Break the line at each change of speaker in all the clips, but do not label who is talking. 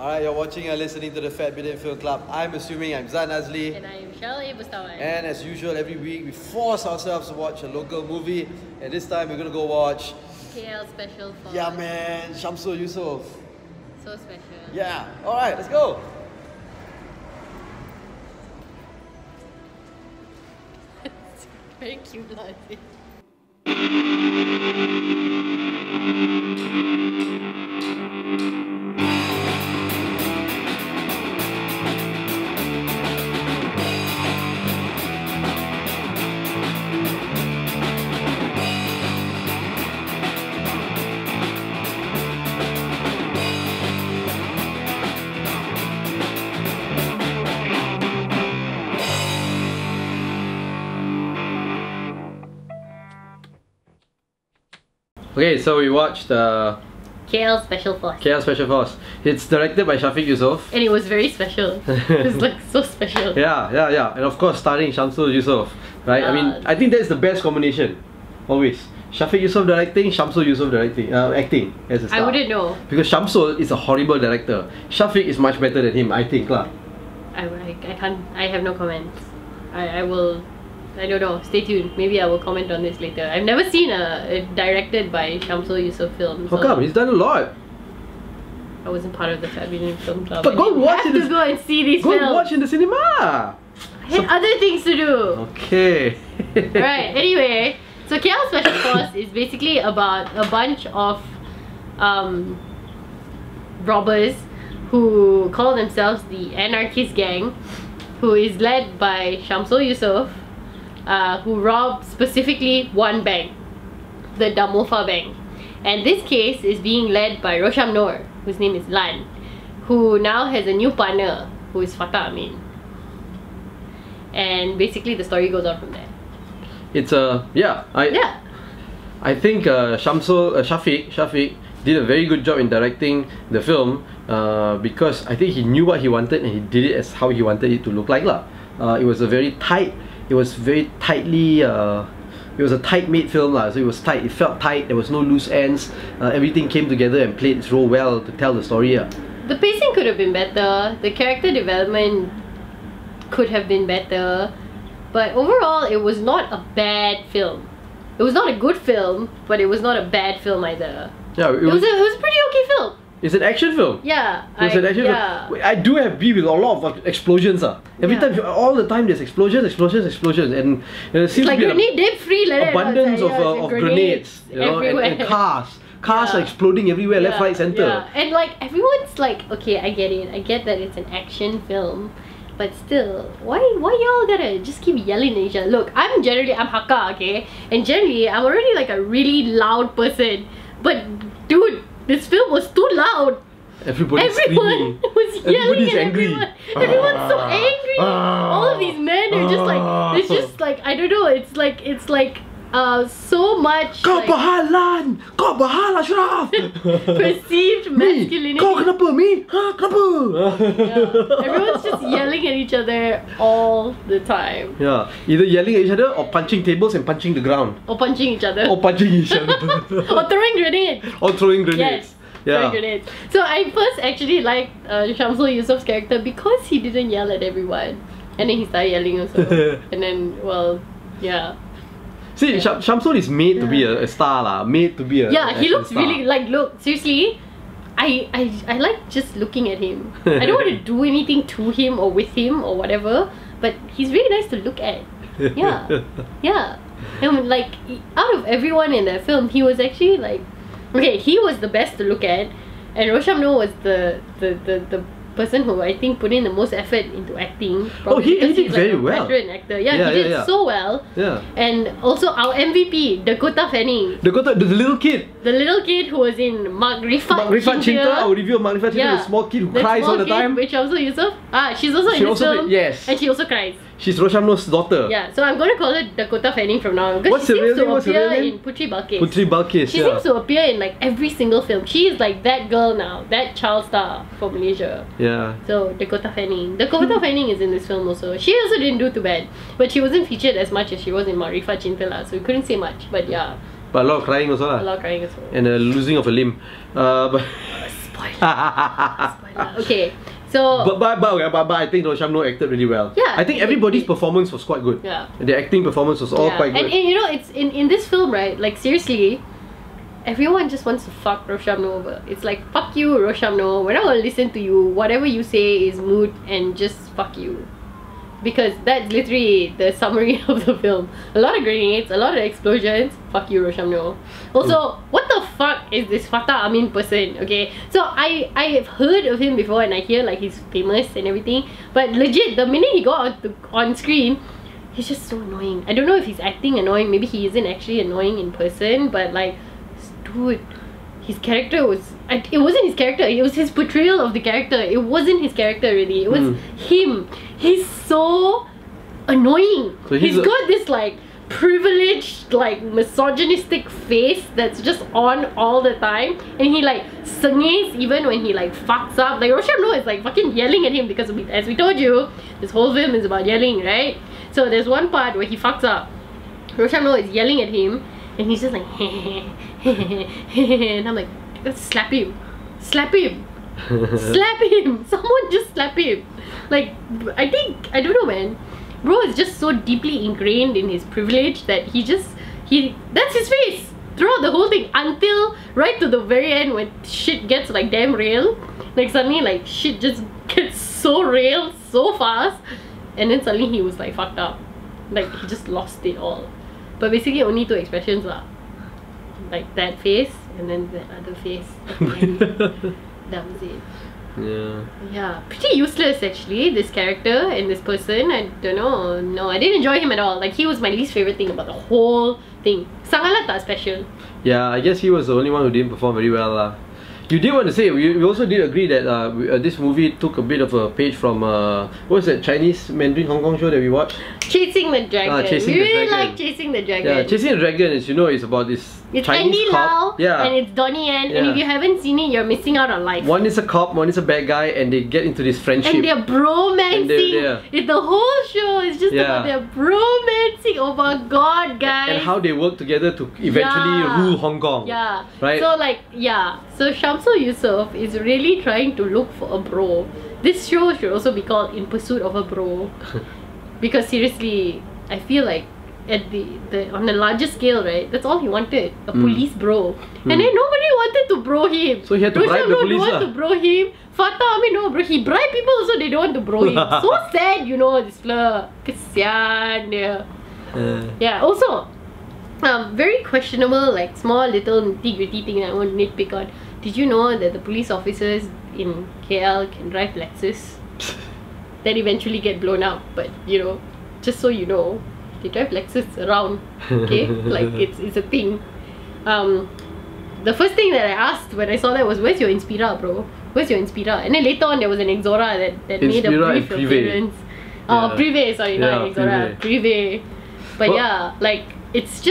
Alright, you're watching and listening to the Fat Bidin Film Club. I'm assuming I'm Zan Azli.
And I'm Shell Bustawan.
And as usual, every week we force ourselves to watch a local movie. And this time we're gonna go watch
KL Special Force.
Yeah man, Shamsul Yusof.
So special.
Yeah, alright, let's go.
It's very cute, I think.
Okay, so we watched
KL Special Force.
KL Special Force. It's directed by Shafiq Yusof.
And it was very special. It was like so special.
Yeah. And of course starring Shamsul Yusof. Right? I mean, I think that's the best combination. Always. Shafiq Yusof directing, Shamsul Yusof directing, acting as a star.
I wouldn't know.
Because Shamsul is a horrible director. Shafiq is much better than him, I think lah.
I can't, I have no comments. I don't know, stay tuned. Maybe I will comment on this later. I've never seen a directed by Shamsul Yusof film.
How come? He's done a lot.
I wasn't part of the Fat Bidin Film Club.
But go watch it.
To go and see these films.
Go watch in the cinema.
I had other things to do.
Okay.
Right, anyway. So KL Special Force is basically about a bunch of robbers who call themselves the Anarchist Gang, who is led by Shamsul Yusof, who robbed specifically one bank, the Damofa Bank. And this case is being led by Rosham Noor, whose name is Lan, who now has a new partner, who is Fatah Amin. And basically the story goes on from there.
It's I think Shafiq did a very good job in directing the film because I think he knew what he wanted and he did it as how he wanted it to look like lah. It was a very tight, it was very tightly, it was a tight-made film lah. So it was tight, it felt tight, there was no loose ends. Everything came together and played its role well to tell the story.
The pacing could have been better, the character development could have been better, but overall it was not a bad film. It was not a good film, but it was not a bad film either. Yeah, it was a pretty okay film.
It's an action film.
Yeah,
it's an action film. I do agree with a lot of explosions. Every time, all the time, there's explosions, and it seems
like
to be
grenade dip free
abundance of grenades, you know, and cars. Cars are exploding everywhere, left, right, center.
Yeah. And like everyone's like, okay, I get it. I get that it's an action film. But still, why y'all gotta just keep yelling at each other? Look, I'm Hakka, okay? And generally, I'm already like a really loud person. But dude, this film was too loud.
Everyone was yelling
at everyone. Everyone's so angry. All of these men are just like, it's just like, I don't know, it's like so much
Kau bahalan! Kau bahal Ashraf!
perceived masculinity.
Kau kenapa Mi? Ha, kenapa?
Yeah. Everyone's just yelling at each other all the time.
Yeah, either yelling at each other or punching tables and punching the ground.
Or punching each other.
Or punching each other.
Or throwing grenades.
Or throwing grenades.
Yes. Yeah. Grenades. So I first actually liked Shamsul Yusof's character because he didn't yell at everyone. And then he started yelling also. And then, well, yeah.
See, Shamsul is made to be a star lah. Made to be a
he looks star. Really like, look, seriously, I like just looking at him. I don't want to do anything to him or with him or whatever, but he's really nice to look at. Yeah. And like, out of everyone in that film, he was actually like, okay, he was the best to look at, and Rosham Noor was the person who I think put in the most effort into acting.
He did very well.
Veteran actor. He did so well. Yeah. And also our MVP, Dakota Fanning.
The little kid.
The little kid who was in Mark Rifat
Cinta. Our review of Mark Rifat Cinta, the small kid who cries all the time.
Which also Yusof. She's also in this film.
Yes.
And she also cries.
She's Rosham Noor's daughter.
Yeah, so I'm going to call her Dakota Fanning from now on. Because she seems to appear in Putri Balkis. She seems to appear in like every single film. She is like that girl now, that child star for Malaysia.
Yeah.
So Dakota Fanning. Dakota Fanning is in this film also. She also didn't do too bad. But she wasn't featured as much as she was in Marifa Cinta lah. So we couldn't say much. But yeah.
But a lot of crying also lah.
A lot of crying as well.
And a losing of a limb. But
Spoiler. Okay, so
But I think Roshamno acted really well.
Yeah,
I think
he
everybody's
did.
performance was quite good.
Yeah.
The acting performance was all quite good.
And you know, it's in this film, right? Like seriously, everyone just wants to fuck Roshamno over. It's like, fuck you, Roshamno. We're not gonna listen to you. Whatever you say is moot, and just fuck you. Because that's literally the summary of the film. A lot of grenades, a lot of explosions. Fuck you, Roshamno. Also, what the fuck is this Fatah Amin person? Okay, so I've heard of him before, and I hear like he's famous and everything. But legit, the minute he got on screen, he's just so annoying. I don't know if he's acting annoying. Maybe he isn't actually annoying in person. But like, dude, his character was... It wasn't his character. It was his portrayal of the character. It wasn't his character really. It was him. He's so annoying. So he's got this like privileged, like misogynistic face that's just on all the time, and he like sengays even when he like fucks up. Like Roshamno is like fucking yelling at him because as we told you, this whole film is about yelling, right? So there's one part where he fucks up. Roshamno is yelling at him, and he's just like and I'm like, let's slap him, slap him. Slap him! Someone just slap him! Like, I don't know, man. Bro is just so deeply ingrained in his privilege that that's his face throughout the whole thing, until right to the very end when shit gets like damn real. Like suddenly like shit just gets so real so fast, and then suddenly he was like fucked up. Like he just lost it all. But basically only two expressions lah. Like that face and then that other face at the end. That was it.
Yeah.
Yeah, pretty useless actually, this character and this person. I don't know. No, I didn't enjoy him at all. Like he was my least favorite thing about the whole thing. Sangalat tak special.
Yeah, I guess he was the only one who didn't perform very well lah. You did want to say, we also did agree that this movie took a bit of a page from what was that Chinese Mandarin Hong Kong show that we watched?
Chasing the Dragon.
Chasing
we
the
really
Dragon.
like Chasing the Dragon.
Yeah, Chasing the Dragon is, you know, it's about this
it's
Chinese
Andy
cop.
Lau and it's Donnie Yen, and if you haven't seen it, you're missing out on life.
One is a cop, one is a bad guy, and they get into this friendship.
And they're bromancing.
And
it's the whole show is just about their bromancing. Oh my god, guys.
And how they work together to eventually rule Hong Kong.
Yeah.
Right?
So like, so Shamsul Yusuf is really trying to look for a bro. This show should also be called In Pursuit of a Bro. Because seriously, I feel like at on the larger scale, right, that's all he wanted, a police bro. And then nobody wanted to bro him.
So he had to bribe the police.
Don't want to bro him. Fatah, I mean, no bro, he bribed people also, they don't want to bro him. So sad, you know, this fella. Kesian dia. Yeah, also very questionable, like small little nitty-gritty thing that I want to nitpick on. Did you know that the police officers in KL can drive Lexus that eventually get blown up? But you know, just so you know, they drive Lexus around, okay? Like it's a thing. The first thing that I asked when I saw that was, where's your Inspira, bro? Where's your Inspira? And then later on there was an Exora that made a brief appearance. Privé, sorry, not Exora, Privé. But yeah, like it's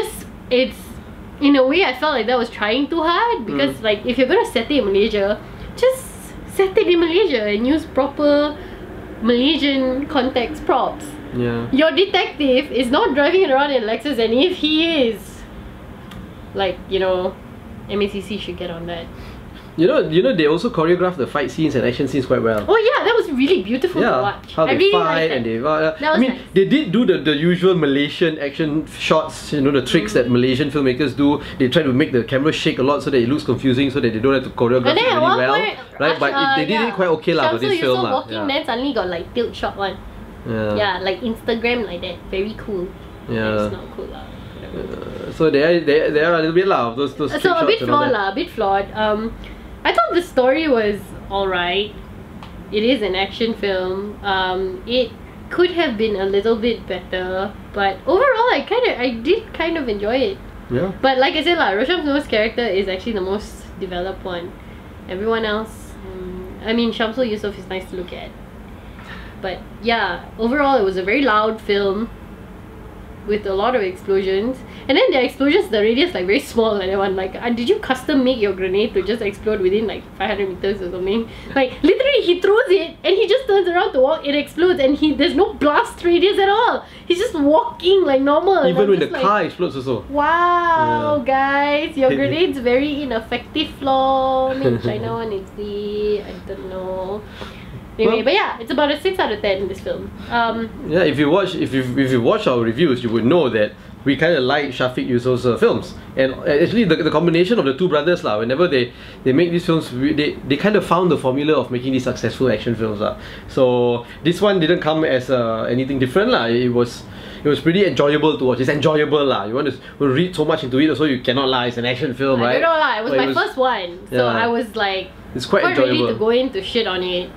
in a way I felt like that was trying too hard, because like if you're gonna set it in Malaysia, just set it in Malaysia and use proper Malaysian context props.
Yeah.
Your detective is not driving around in Lexus, and if he is, like, you know, MACC should get on that.
You know, they also choreograph the fight scenes and action scenes quite well.
Oh yeah, that was really beautiful to watch.
How they
really
fight and they... I mean, they did do the usual Malaysian action shots, you know, the tricks that Malaysian filmmakers do. They try to make the camera shake a lot so that it looks confusing, so that they don't have to choreograph it really well. Right? But they did it quite okay for this film.
Shamsul walking, then suddenly got like tilt shot one. Yeah, like Instagram like that. Very cool.
Yeah.
It's not cool lah.
So they are a little bit of those
so a bit flawed lah, a bit flawed. I thought the story was alright. It is an action film. It could have been a little bit better, but overall I did kind of enjoy it.
Yeah.
But like I said lah, Rosham's character is actually the most developed one. Everyone else, I mean, Shamsul Yusuf is nice to look at. But yeah, overall it was a very loud film with a lot of explosions, and then the explosions, the radius like very small, like that one. Like, did you custom make your grenade to just explode within like 500 meters or something? Like literally literally he throws it and he just turns around to walk, it explodes, and there's no blast radius at all. He's just walking like normal.
Even when the car explodes also.
Wow, guys, your grade's very ineffective flaw. Maybe China one is the, I don't know. Anyway, but yeah, it's about a 6 out of 10 in this film.
Yeah, if you watch our reviews, you would know that we kind of like Shafiq Yusof's films, and actually the combination of the two brothers lah. Whenever they make these films, they kind of found the formula of making these successful action films lah. So this one didn't come as anything different lah. It was pretty enjoyable to watch. It's enjoyable lah. You want to read so much into it, so you cannot lie. It's an action film, right?
I don't know lah. It was my first one, so I was like,
it's quite enjoyable.
Ready to go into shit on it.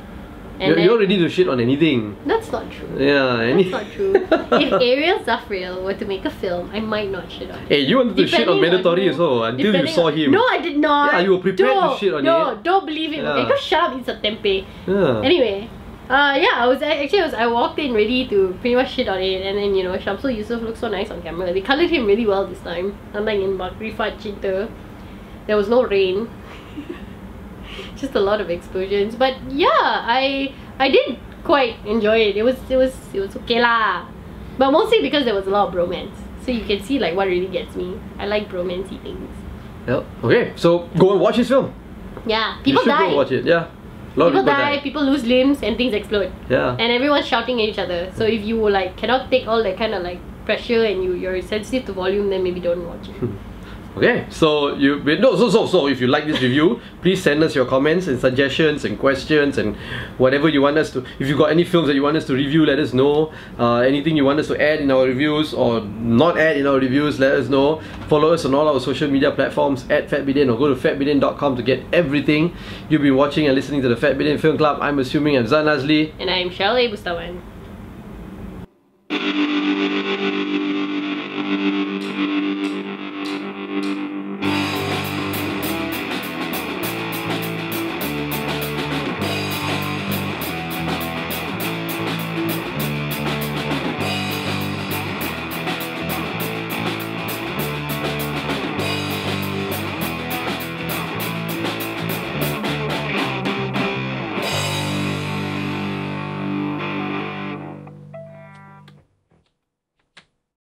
You're ready to shit on anything.
That's not true.
Yeah,
that's not true. If Ariel Zafriel were to make a film, I might not shit on it.
Hey, you wanted to shit on Mandatory also until you saw him.
No, I did not.
Yeah, you were prepared to shit on it.
No, don't believe it. Okay, go shut up, it's a tempeh.
Yeah.
Anyway, I walked in ready to pretty much shit on it, and then Shamsul Yusuf looked so nice on camera. They coloured him really well this time. Unlike in Makrifat Cinta, there was no rain. Just a lot of explosions, but yeah, I did quite enjoy it. It was okay lah, but mostly because there was a lot of bromance. So you can see like what really gets me. I like bromancey things.
Yep. Okay, so go and watch this film.
Yeah, people die.
You should go watch it. Yeah,
people die. People lose limbs and things explode.
Yeah.
And everyone's shouting at each other. So if you like cannot take all that kind of like pressure and you're sensitive to volume, then maybe don't watch it.
Okay, so so if you like this review, please send us your comments and suggestions and questions and whatever you want us to. If you got any films that you want us to review, let us know. Anything you want us to add in our reviews or not add in our reviews, let us know. Follow us on all our social media platforms at FatBidin, or go to fatbidin.com to get everything. You've been watching and listening to the Fat Bidin Film Club. I'm assuming I'm Zan Nazli.
And I'm Shirley Bustawan.